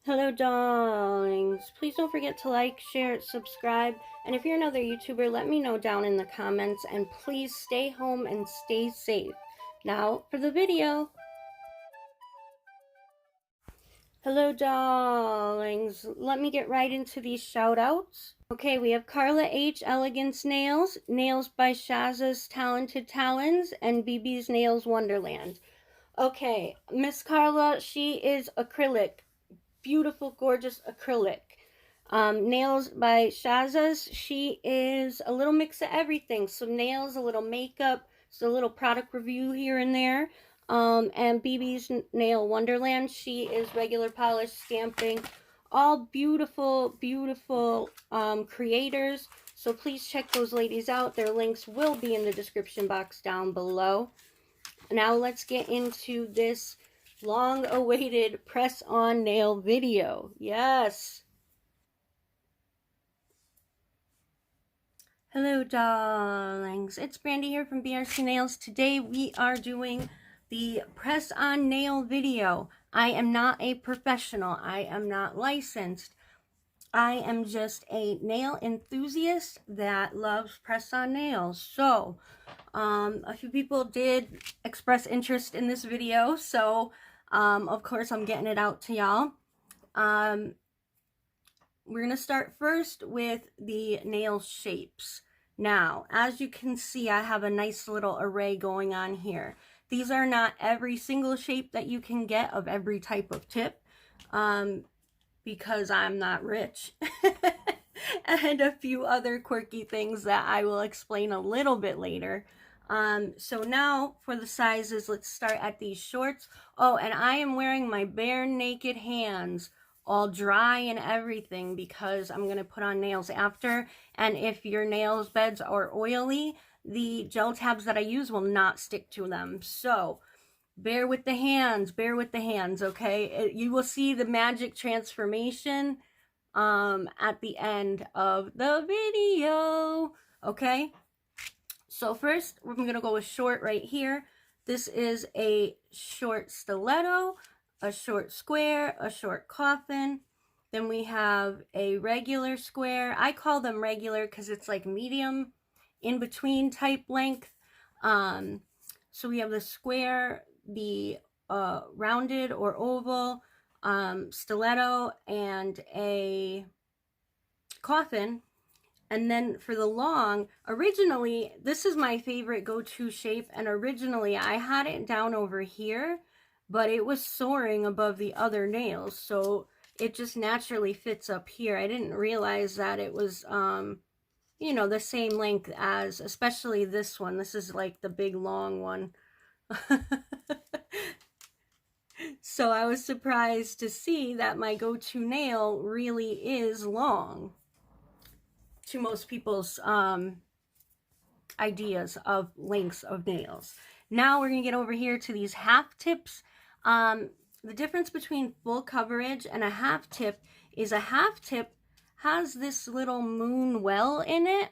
Hello, darlings. Please don't forget to like, share, subscribe, and if you're another YouTuber, let me know down in the comments, and please stay home and stay safe. Now for the video. Hello, darlings. Let me get right into these shout outs. Okay, we have Karla H Elegance Nails, Nails by Shazas Talons, and Bibisnailwonderland. Okay, Miss Karla, she is acrylic. Beautiful, gorgeous acrylic. Nails by Shazas. She is a little mix of everything. Some nails, a little makeup, just a little product review here and there. And BB's Nail Wonderland. She is regular polish stamping. All beautiful, beautiful creators. So please check those ladies out. Their links will be in the description box down below. Now let's get into this long-awaited press-on nail video. Yes. Hello, darlings. It's Brandy here from brcnails. Today we are doing the press-on nail video. I am not a professional. I am not licensed. I am just a nail enthusiast that loves press-on nails. So, a few people did express interest in this video, so of course I'm getting it out to y'all. We're going to start first with the nail shapes. Now, as you can see, I have a nice little array going on here. These are not every single shape that you can get of every type of tip, because I'm not rich. And a few other quirky things that I will explain a little bit later. So now for the sizes, let's start at these shorts. Oh, and I am wearing my bare naked hands, all dry and everything, because I'm going to put on nails after. And if your nails beds are oily, the gel tabs that I use will not stick to them. So bear with the hands, okay? You will see the magic transformation at the end of the video, okay? So first, we're going to go with short right here. This is a short stiletto, a short square, a short coffin. Then we have a regular square. I call them regular because it's like medium in between type length. So we have the square, the rounded or oval, stiletto, and a coffin. And then for the long, originally, this is my favorite go-to shape, and originally I had it down over here, but it was soaring above the other nails, so it just naturally fits up here. I didn't realize that it was, you know, the same length as, especially this one. This is like the big long one. So I was surprised to see that my go-to nail really is long to most people's ideas of lengths of nails. Now we're going to get over here to these half tips. The difference between full coverage and a half tip is a half tip has this little moon well in it,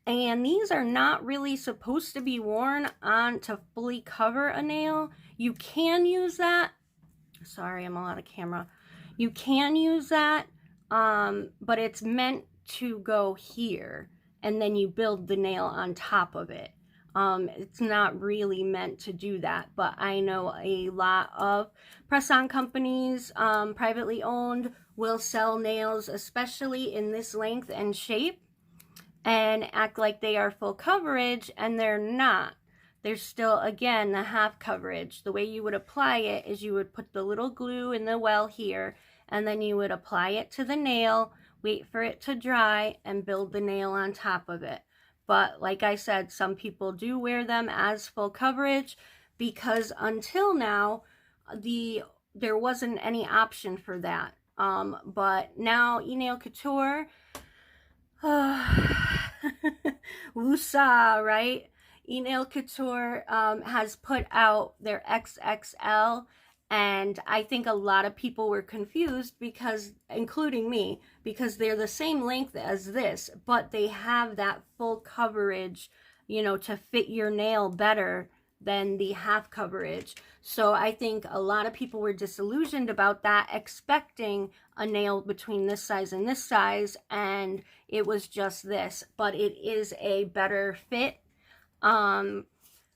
and these are not really supposed to be worn on to fully cover a nail. You can use that. Sorry, I'm out of camera. You can use that, but it's meant to go here, and then you build the nail on top of it. It's not really meant to do that, but I know a lot of press-on companies, privately owned, will sell nails, especially in this length and shape, and act like they are full coverage, and they're not. They're still, again, the half coverage. The way you would apply it is you would put the little glue in the well here, and then you would apply it to the nail, wait for it to dry, and build the nail on top of it. But like I said, some people do wear them as full coverage because until now, there wasn't any option for that. But now eNail Couture, woosah, right? eNail Couture has put out their XXL, and I think a lot of people were confused because, including me, because they're the same length as this, but they have that full coverage, you know, to fit your nail better than the half coverage. So I think a lot of people were disillusioned about that, expecting a nail between this size and this size, and it was just this, but it is a better fit.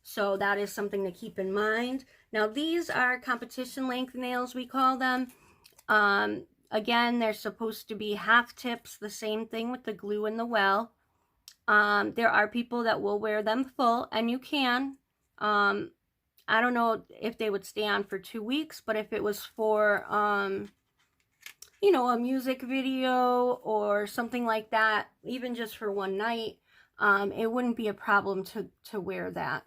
So that is something to keep in mind. Now these are competition length nails, we call them. Again, they're supposed to be half tips, the same thing with the glue and the well. There are people that will wear them full, and you can. I don't know if they would stay on for 2 weeks, but if it was for, you know, a music video or something like that, even just for one night, it wouldn't be a problem to wear that.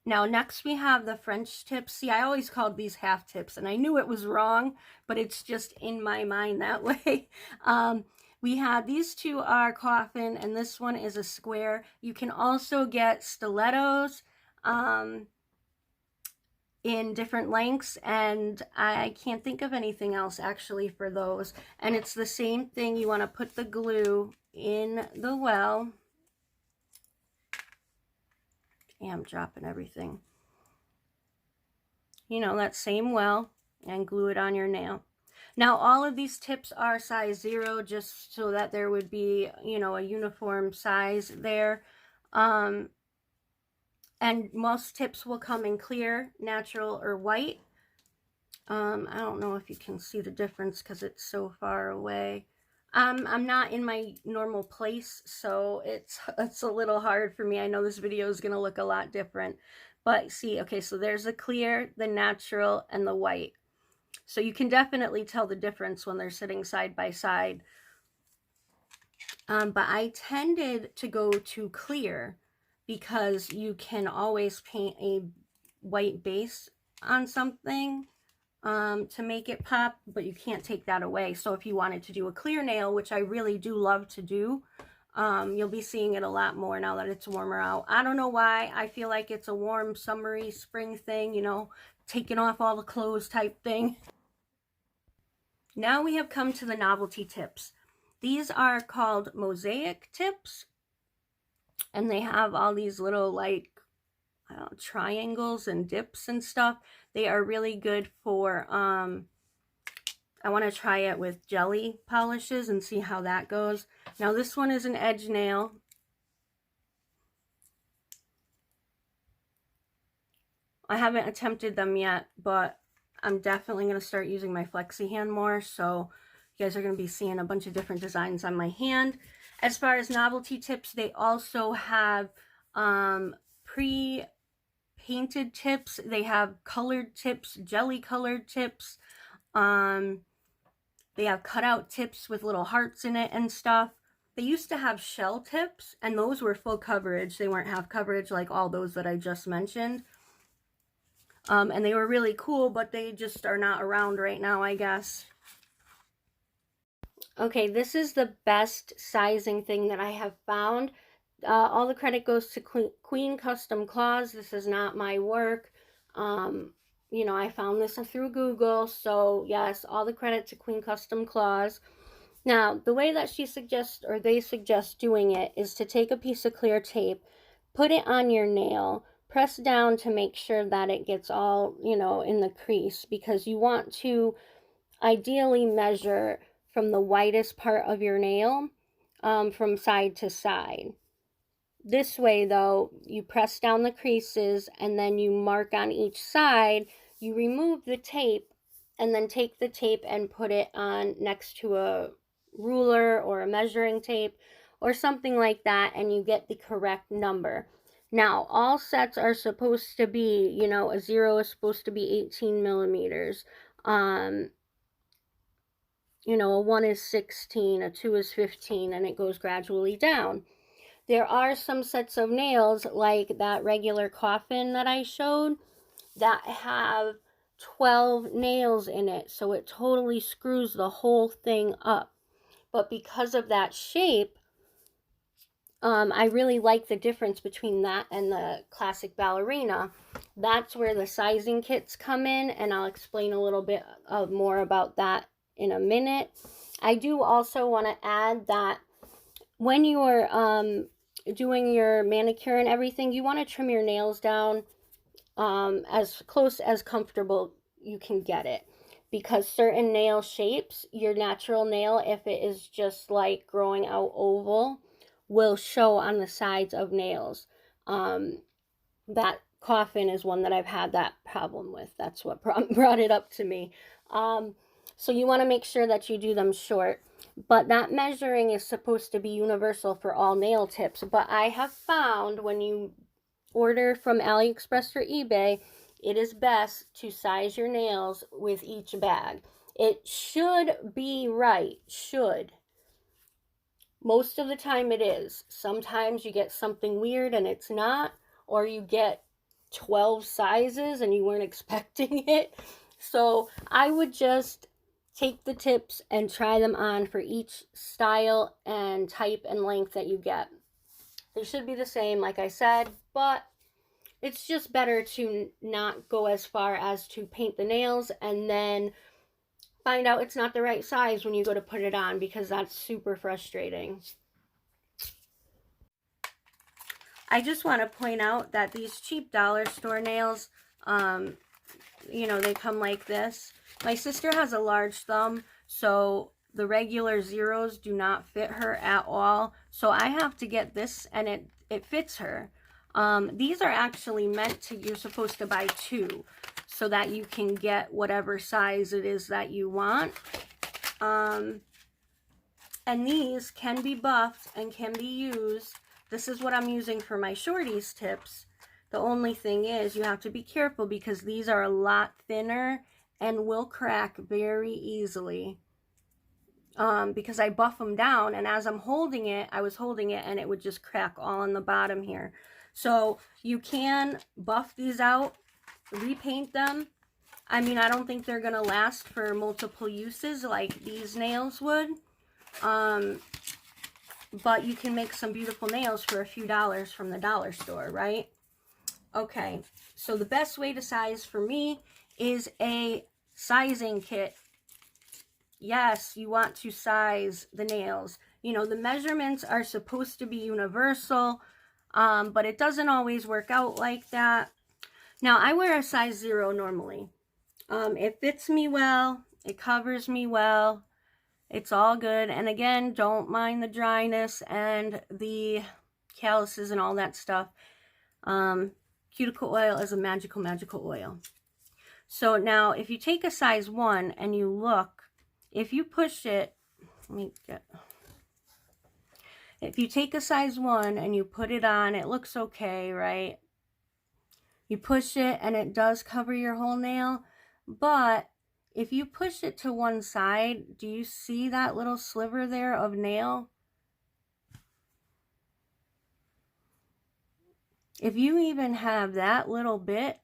Now next we have the French tips. See, I always called these half tips, and I knew it was wrong, but it's just in my mind that way. We have these two are coffin, and this one is a square. You can also get stilettos in different lengths, and I can't think of anything else actually for those. And it's the same thing. You want to put the glue in the well. Yeah, I'm dropping everything. You know, that same well, and glue it on your nail. Now, all of these tips are size 0, just so that there would be, you know, a uniform size there. And most tips will come in clear, natural, or white. I don't know if you can see the difference because it's so far away. I'm not in my normal place, so it's a little hard for me. I know this video is going to look a lot different. But see, okay, so there's the clear, the natural, and the white. So you can definitely tell the difference when they're sitting side by side. But I tended to go to clear because you can always paint a white base on something to make it pop, but you can't take that away. So if you wanted to do a clear nail, which I really do love to do, you'll be seeing it a lot more now that it's warmer out. I don't know why. I feel like it's a warm, summery, spring thing, you know, taking off all the clothes type thing. Now we have come to the novelty tips. These are called mosaic tips, and they have all these little, like, I don't know, triangles and dips and stuff. They are really good for, I want to try it with jelly polishes and see how that goes. Now this one is an edge nail. I haven't attempted them yet, but I'm definitely going to start using my flexi hand more, so you guys are going to be seeing a bunch of different designs on my hand. As far as novelty tips, they also have pre-painted tips. They have colored tips, jelly colored tips. They have cutout tips with little hearts in it and stuff. They used to have shell tips, and those were full coverage. They weren't half coverage like all those that I just mentioned. And they were really cool, but they just are not around right now, I guess. Okay, this is the best sizing thing that I have found. All the credit goes to Queen Custom Claws. This is not my work. You know, I found this through Google, so yes, all the credit to Queen Custom Claws. Now, the way that she suggests, or they suggest doing it, is to take a piece of clear tape, put it on your nail, press down to make sure that it gets all, you know, in the crease, because you want to ideally measure from the widest part of your nail from side to side. This way, though, you press down the creases and then you mark on each side. You remove the tape and then take the tape and put it on next to a ruler or a measuring tape or something like that, and you get the correct number. Now, all sets are supposed to be, you know, a 0 is supposed to be 18 millimeters. You know, a 1 is 16, a 2 is 15, and it goes gradually down. There are some sets of nails, like that regular coffin that I showed, that have 12 nails in it, so it totally screws the whole thing up. But because of that shape, I really like the difference between that and the classic ballerina. That's where the sizing kits come in, and I'll explain a little bit more about that in a minute. I do also want to add that when you are doing your manicure and everything, you want to trim your nails down as close as comfortable you can get it, because certain nail shapes, your natural nail, if it is just like growing out oval, will show on the sides of nails. That coffin is one that I've had that problem with. That's what brought it up to me. So you want to make sure that you do them short, but that measuring is supposed to be universal for all nail tips. But I have found when you order from AliExpress or eBay, it is best to size your nails with each bag. It should be right, should. Most of the time it is. Sometimes you get something weird and it's not, or you get 12 sizes and you weren't expecting it. So I would just take the tips and try them on for each style and type and length that you get. They should be the same, like I said, but it's just better to not go as far as to paint the nails and then find out it's not the right size when you go to put it on, because that's super frustrating. I just want to point out that these cheap dollar store nails, you know, they come like this. My sister has a large thumb, so the regular zeros do not fit her at all. So I have to get this, and it fits her. These are actually meant to, you're supposed to buy two so that you can get whatever size it is that you want. And these can be buffed and can be used. This is what I'm using for my shorties tips. The only thing is you have to be careful because these are a lot thinner and will crack very easily. Because I buff them down, and as I'm holding it, I was holding it and it would just crack all on the bottom here. So you can buff these out, repaint them. I mean, I don't think they're gonna last for multiple uses like these nails would. But you can make some beautiful nails for a few dollars from the dollar store, right? Okay, so the best way to size for me is a sizing kit. Yes, you want to size the nails. You know, the measurements are supposed to be universal, but it doesn't always work out like that. Now, I wear a size 0 normally. It fits me well. It covers me well. It's all good. And again, don't mind the dryness and the calluses and all that stuff. Cuticle oil is a magical, magical oil. So now, if you take a size 1 and you look, if you push it, if you take a size 1 and you put it on, it looks okay, right? You push it and it does cover your whole nail, but if you push it to one side, do you see that little sliver there of nail? If you even have that little bit,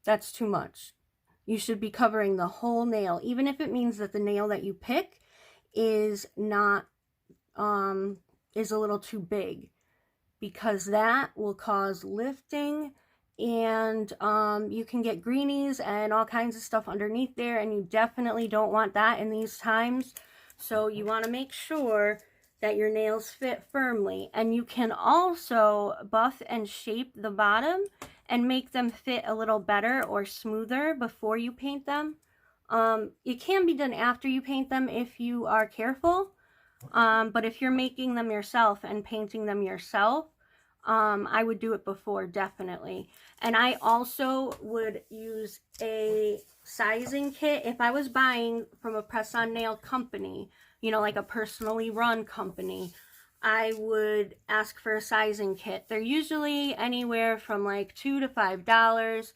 that's too much. You should be covering the whole nail, even if it means that the nail that you pick is not, is a little too big, because that will cause lifting, and you can get greenies and all kinds of stuff underneath there, and you definitely don't want that in these times. So you want to make sure that your nails fit firmly, and you can also buff and shape the bottom and make them fit a little better or smoother before you paint them. It can be done after you paint them if you are careful, but if you're making them yourself and painting them yourself, I would do it before, definitely. And I also would use a sizing kit if I was buying from a press-on nail company, you know, like a personally run company. I would ask for a sizing kit. They're usually anywhere from like $2 to $5.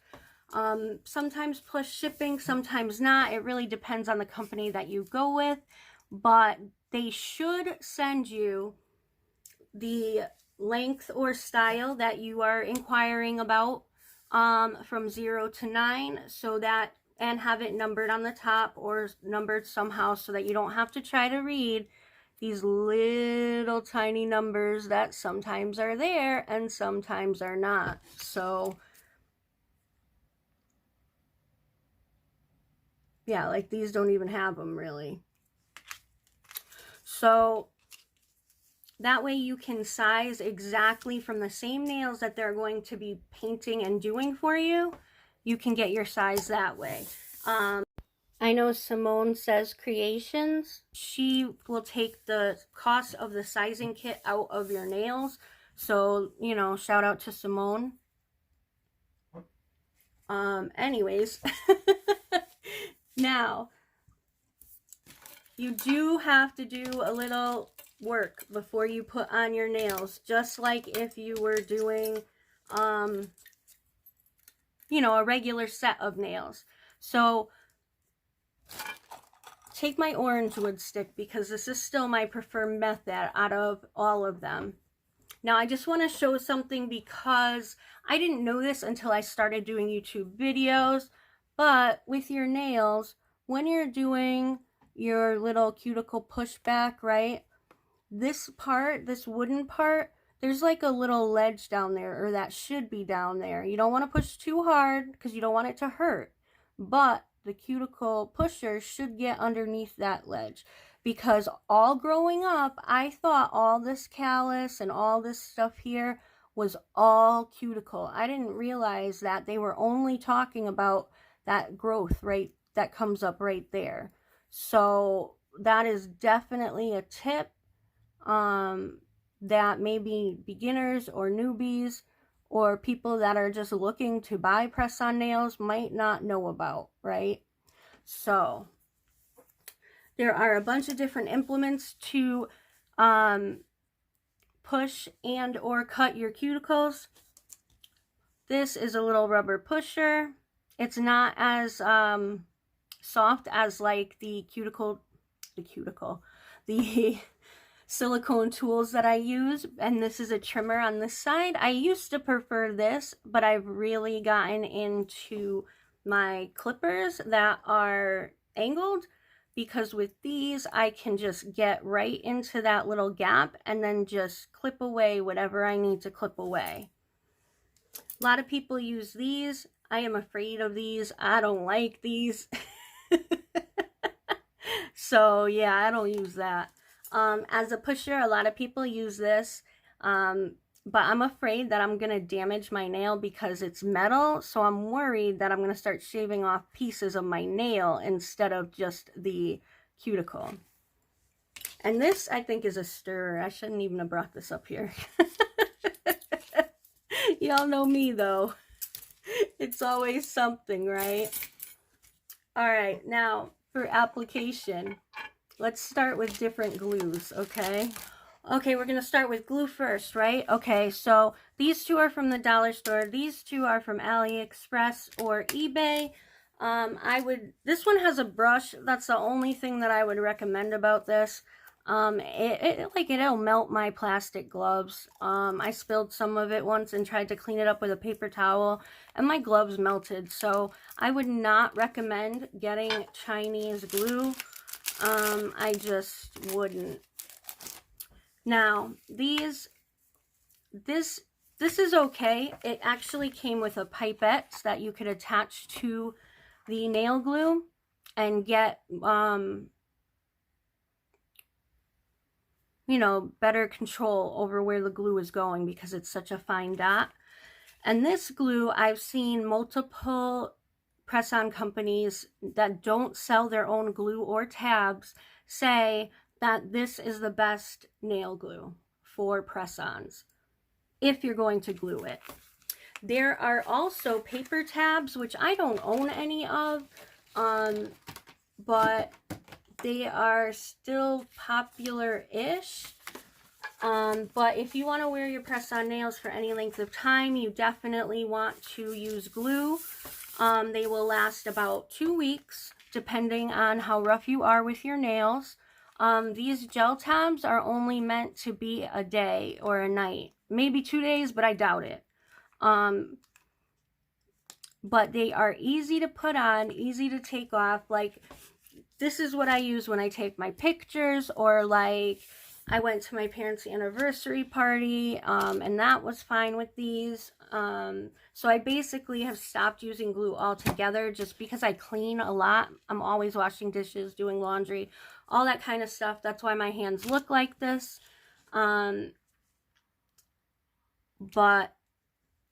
Sometimes plus shipping, sometimes not. It really depends on the company that you go with, but they should send you the length or style that you are inquiring about, from 0 to 9, so that, and have it numbered on the top or numbered somehow so that you don't have to try to read these little tiny numbers that sometimes are there and sometimes are not. So yeah, like these don't even have them really. So That way you can size exactly from the same nails that they're going to be painting and doing for you. You can get your size that way. I know Simone Says Creations. She will take the cost of the sizing kit out of your nails. So, you know, shout out to Simone. Anyways, now, you do have to do a little work before you put on your nails, just like if you were doing, you know, a regular set of nails. So, take my orange wood stick, because this is still my preferred method out of all of them. Now, I just want to show something, because I didn't know this until I started doing YouTube videos, but with your nails, when you're doing your little cuticle pushback, right, this part, this wooden part, there's like a little ledge down there, or that should be down there. You don't want to push too hard because you don't want it to hurt, but the cuticle pusher should get underneath that ledge. Because all growing up, I thought all this callus and all this stuff here was all cuticle. I didn't realize that they were only talking about that growth right that comes up right there. So that is definitely a tip that maybe beginners or newbies or people that are just looking to buy press-on nails might not know about, right? So there are a bunch of different implements to push and or cut your cuticles. This is a little rubber pusher. It's not as soft as like the silicone tools that I use, and this is a trimmer on this side. I used to prefer this, but I've really gotten into my clippers that are angled, because with these I can just get right into that little gap and then just clip away whatever I need to clip away. A lot of people use these. I am afraid of these. I don't like these. So yeah, I don't use that. As a pusher, a lot of people use this, but I'm afraid that I'm going to damage my nail because it's metal, so I'm worried that I'm going to start shaving off pieces of my nail instead of just the cuticle. And this, I think, is a stirrer. I shouldn't even have brought this up here. Y'all know me, though. It's always something, right? All right, now for application. Let's start with different glues, okay? Okay, we're going to start with glue first, right? Okay, so these two are from the dollar store. These two are from AliExpress or eBay. This one has a brush. That's the only thing that I would recommend about this. It'll melt my plastic gloves. I spilled some of it once and tried to clean it up with a paper towel, and my gloves melted. So I would not recommend getting Chinese glue. I just wouldn't. Now, this is okay. It actually came with a pipette that you could attach to the nail glue and get, you know, better control over where the glue is going because it's such a fine dot. And this glue, I've seen multiple press-on companies that don't sell their own glue or tabs say that this is the best nail glue for press-ons if you're going to glue it. There are also paper tabs, which I don't own any of, but they are still popular-ish. But if you want to wear your press-on nails for any length of time, you definitely want to use glue. They will last about 2 weeks, depending on how rough you are with your nails. These gel tabs are only meant to be a day or a night. Maybe 2 days, but I doubt it. But they are easy to put on, easy to take off. Like, this is what I use when I take my pictures, or like I went to my parents' anniversary party, and that was fine with these. So I basically have stopped using glue altogether just because I clean a lot. I'm always washing dishes, doing laundry, all that kind of stuff. That's why my hands look like this. But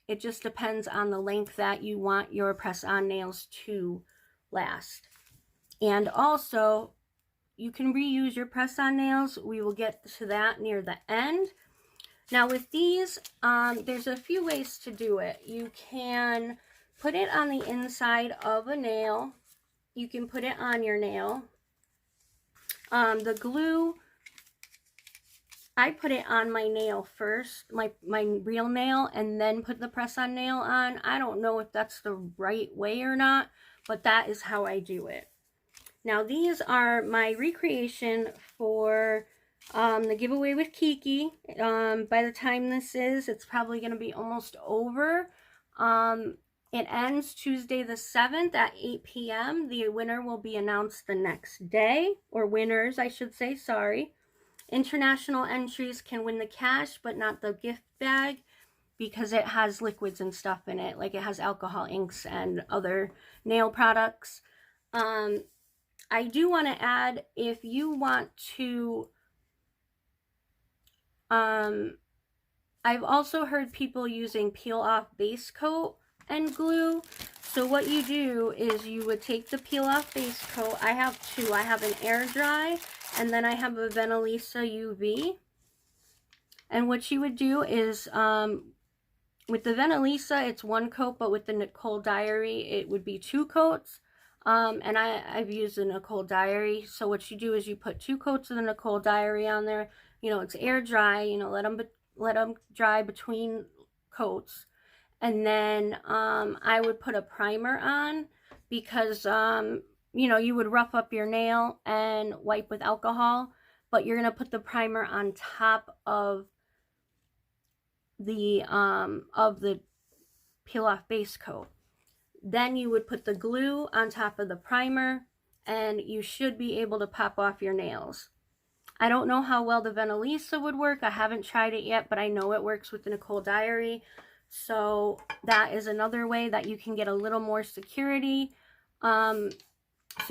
it just depends on the length that you want your press-on nails to last. And also, you can reuse your press-on nails. We will get to that near the end. Now with these, there's a few ways to do it. You can put it on the inside of a nail. You can put it on your nail. The glue, I put it on my nail first, my real nail, and then put the press-on nail on. I don't know if that's the right way or not, but that is how I do it. Now these are my recreation for the giveaway with Kiki. By the time this is, it's probably going to be almost over. It ends Tuesday the 7th at 8 p.m. The winner will be announced the next day, or winners, I should say, sorry. International entries can win the cash, but not the gift bag, because it has liquids and stuff in it, like it has alcohol inks and other nail products. I do want to add, if you want to, I've also heard people using peel off base coat and glue. So what you do is you would take the peel off base coat. I have two. I have an air dry, and then I have a Venalisa UV. And what you would do is, with the Venalisa, it's one coat, but with the Nicole Diary, it would be 2 coats. And I've used the Nicole Diary. So what you do is you put 2 coats of the Nicole Diary on there. You know, it's air dry. You know, let them dry between coats. And then I would put a primer on, because you know, you would rough up your nail and wipe with alcohol, but you're gonna put the primer on top of the peel off base coat. Then you would put the glue on top of the primer, and you should be able to pop off your nails. I don't know how well the Venalisa would work. I haven't tried it yet, but I know it works with the Nicole Diary. So that is another way that you can get a little more security, so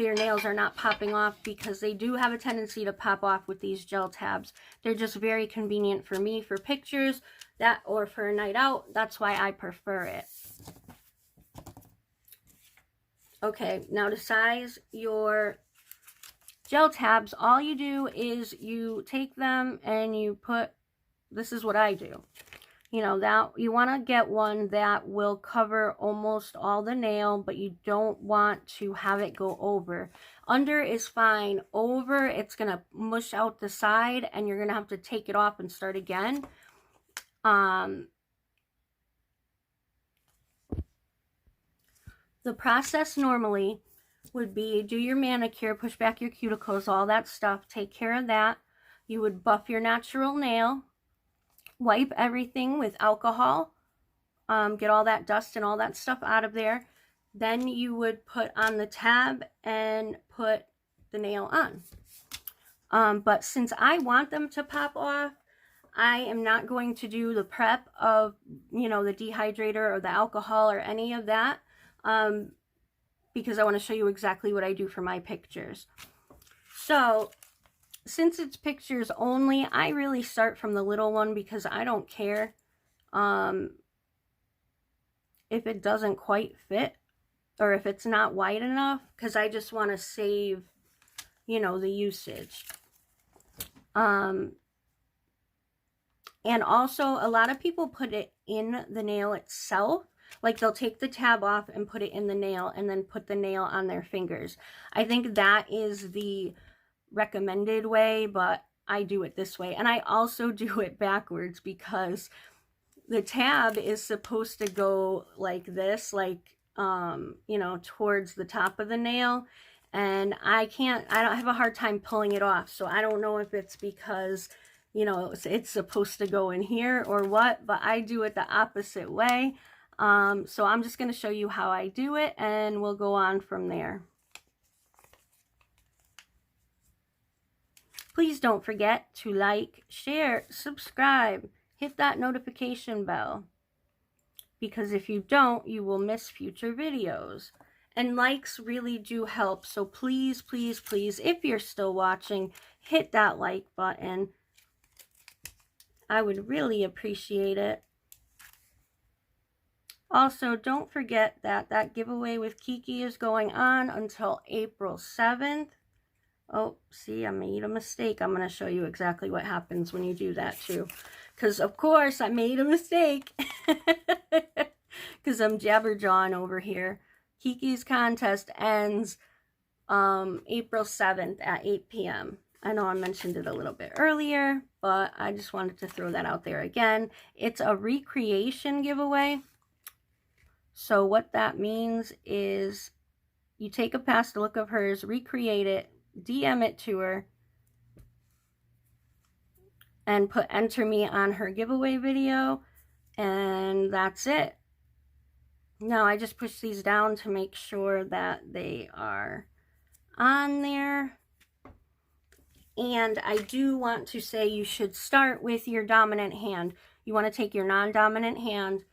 your nails are not popping off, because they do have a tendency to pop off with these gel tabs. They're just very convenient for me for pictures, or for a night out. That's why I prefer it. Okay, now to size your gel tabs, all you do is you take them and you put, this is what I do. You know, that you want to get one that will cover almost all the nail, but you don't want to have it go over. Under is fine. Over, it's going to mush out the side, and you're going to have to take it off and start again. The process normally would be, do your manicure, push back your cuticles, all that stuff, take care of that. You would buff your natural nail, wipe everything with alcohol, get all that dust and all that stuff out of there. Then you would put on the tab and put the nail on. But since I want them to pop off, I am not going to do the prep of, you know, the dehydrator or the alcohol or any of that, because I want to show you exactly what I do for my pictures. So since it's pictures only, I really start from the little one, because I don't care if it doesn't quite fit, or if it's not wide enough, because I just want to save, you know, the usage. And also, a lot of people put it in the nail itself. Like, they'll take the tab off and put it in the nail, and then put the nail on their fingers. I think that is the recommended way, but I do it this way. And I also do it backwards, because the tab is supposed to go like this, like, you know, towards the top of the nail. And I don't have a hard time pulling it off. So I don't know if it's because, you know, it's supposed to go in here or what, but I do it the opposite way. So I'm just going to show you how I do it, and we'll go on from there. Please don't forget to like, share, subscribe, hit that notification bell, because if you don't, you will miss future videos. And likes really do help, so please, please, please, if you're still watching, hit that like button. I would really appreciate it. Also, don't forget that that giveaway with Kiki is going on until April 7th. Oh, see, I made a mistake. I'm going to show you exactly what happens when you do that too. Because, of course, I made a mistake. Because I'm jabberjawing over here. Kiki's contest ends April 7th at 8 p.m. I know I mentioned it a little bit earlier, but I just wanted to throw that out there again. It's a recreation giveaway. So what that means is you take a past look of hers, recreate it, DM it to her, and put enter me on her giveaway video, and that's it. Now I just push these down to make sure that they are on there. And I do want to say you should start with your dominant hand. You want to take your non-dominant hand,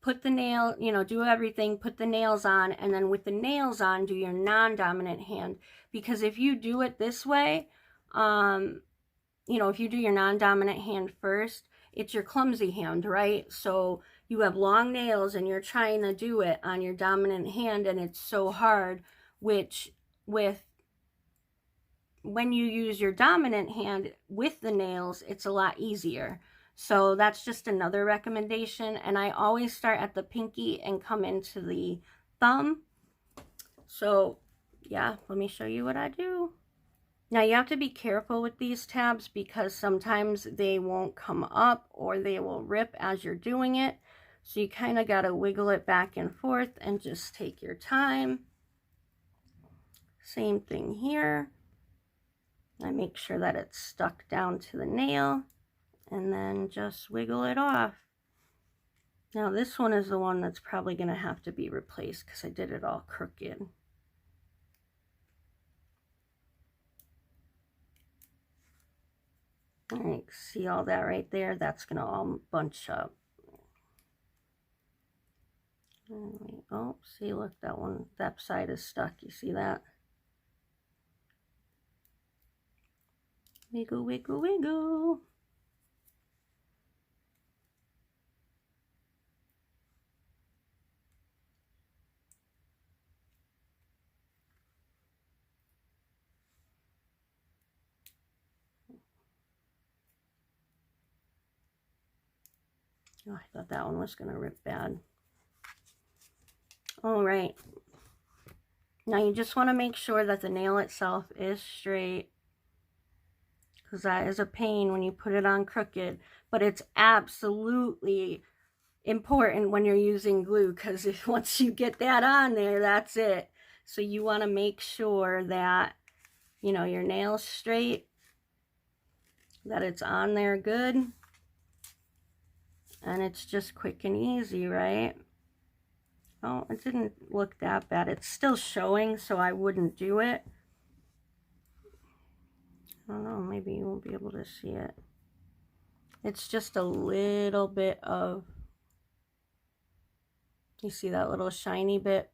put the nail, you know, do everything, put the nails on, and then with the nails on, do your non-dominant hand. Because if you do it this way, you know, if you do your non-dominant hand first, it's your clumsy hand, right? So you have long nails and you're trying to do it on your dominant hand and it's so hard, which when you use your dominant hand with the nails, it's a lot easier. So that's just another recommendation. And I always start at the pinky and come into the thumb. So yeah, let me show you what I do. Now you have to be careful with these tabs because sometimes they won't come up or they will rip as you're doing it. So you kind of got to wiggle it back and forth and just take your time. Same thing here. I make sure that it's stuck down to the nail and then just wiggle it off. Now this one is the one that's probably going to have to be replaced because I did it all crooked. All right, see all that right there? That's going to all bunch up. Oh, see, look, that one, that side is stuck. You see that? Wiggle, wiggle, wiggle. Oh, I thought that one was going to rip bad. All right. Now you just want to make sure that the nail itself is straight, because that is a pain when you put it on crooked. But it's absolutely important when you're using glue, because if once you get that on there, that's it. So you want to make sure that, you know, your nail's straight, that it's on there good, and it's just quick and easy, right? Oh, it didn't look that bad. It's still showing, so I wouldn't do it. I don't know, maybe you won't be able to see it. It's just a little bit of, you see that little shiny bit?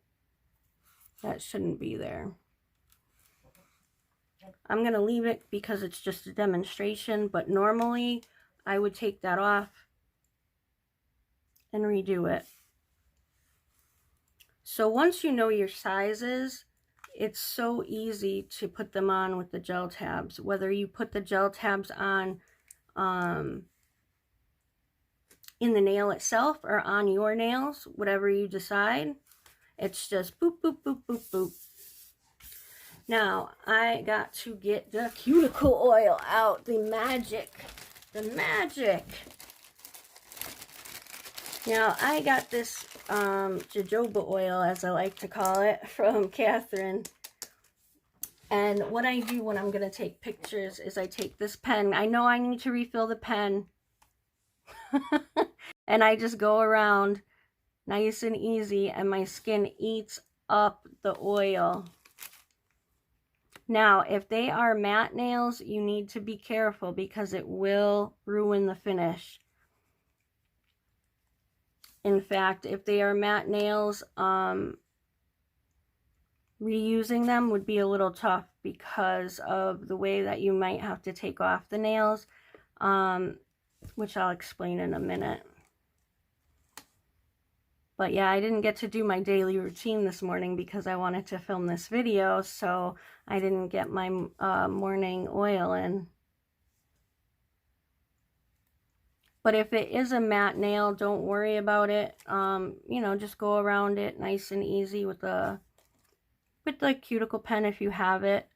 That shouldn't be there. I'm going to leave it because it's just a demonstration, but normally I would take that off and redo it. So once you know your sizes, it's so easy to put them on with the gel tabs. Whether you put the gel tabs on in the nail itself or on your nails, whatever you decide, it's just boop, boop, boop, boop, boop. Now, I got to get the cuticle oil out, the magic. Now, I got this jojoba oil, as I like to call it, from Catherine. And what I do when I'm going to take pictures is I take this pen. I know I need to refill the pen. And I just go around nice and easy, and my skin eats up the oil. Now, if they are matte nails, you need to be careful because it will ruin the finish. In fact, if they are matte nails, reusing them would be a little tough because of the way that you might have to take off the nails. which I'll explain in a minute. But yeah, I didn't get to do my daily routine this morning because I wanted to film this video, so I didn't get my morning oil in. But if it is a matte nail, don't worry about it. You know, just go around it nice and easy with the cuticle pen if you have it.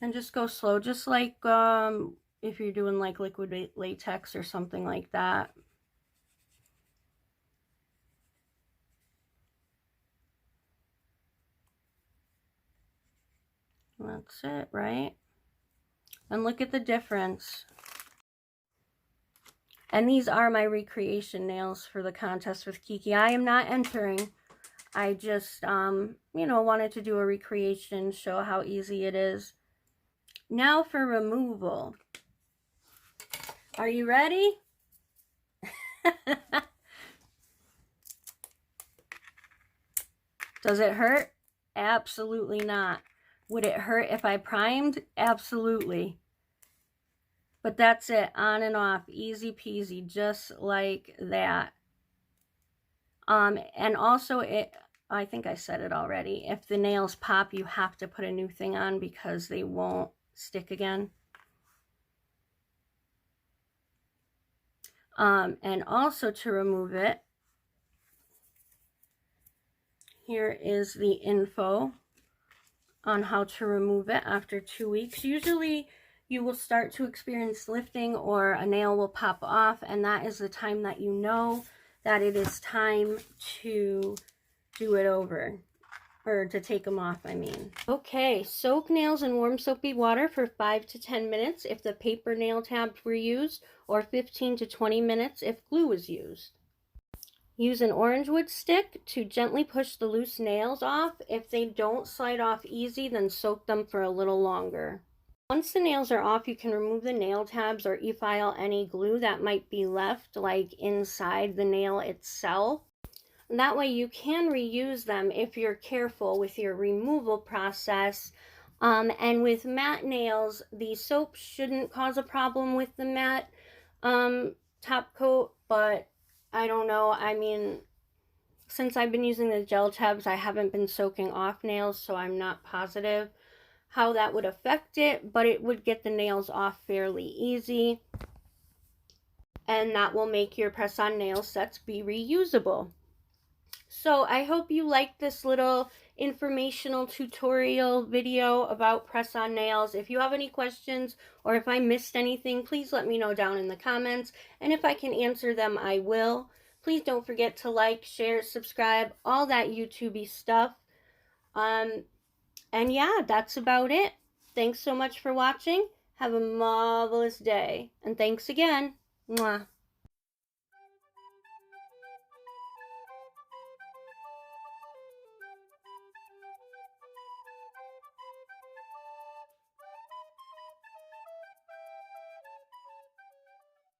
And just go slow, just like if you're doing like liquid latex or something like that. That's it, right? And look at the difference. And these are my recreation nails for the contest with Kiki. I am not entering. I just, you know, wanted to do a recreation, show how easy it is. Now for removal. Are you ready? Does it hurt? Absolutely not. Would it hurt if I primed? Absolutely. But that's it, on and off, easy peasy, just like that. And also, I think I said it already, if the nails pop, you have to put a new thing on because they won't stick again. And also to remove it, here is the info on how to remove it after 2 weeks. Usually you will start to experience lifting or a nail will pop off, and that is the time that you know that it is time to do it over, or to take them off, I mean. Okay, soak nails in warm soapy water for 5 to 10 minutes if the paper nail tabs were used, or 15 to 20 minutes if glue was used. Use an orange wood stick to gently push the loose nails off. If they don't slide off easy, then soak them for a little longer. Once the nails are off, you can remove the nail tabs or e-file any glue that might be left, like inside the nail itself. And that way you can reuse them if you're careful with your removal process. And with matte nails, the soap shouldn't cause a problem with the matte top coat, but I don't know. I mean, since I've been using the gel tabs, I haven't been soaking off nails, so I'm not positive how that would affect it, but it would get the nails off fairly easy. And that will make your press-on nail sets be reusable. So I hope you liked this little informational tutorial video about press-on nails. If you have any questions or if I missed anything, please let me know down in the comments. And if I can answer them, I will. Please don't forget to like, share, subscribe, all that YouTubey stuff. And yeah, that's about it. Thanks so much for watching. Have a marvelous day. And thanks again. Mwah.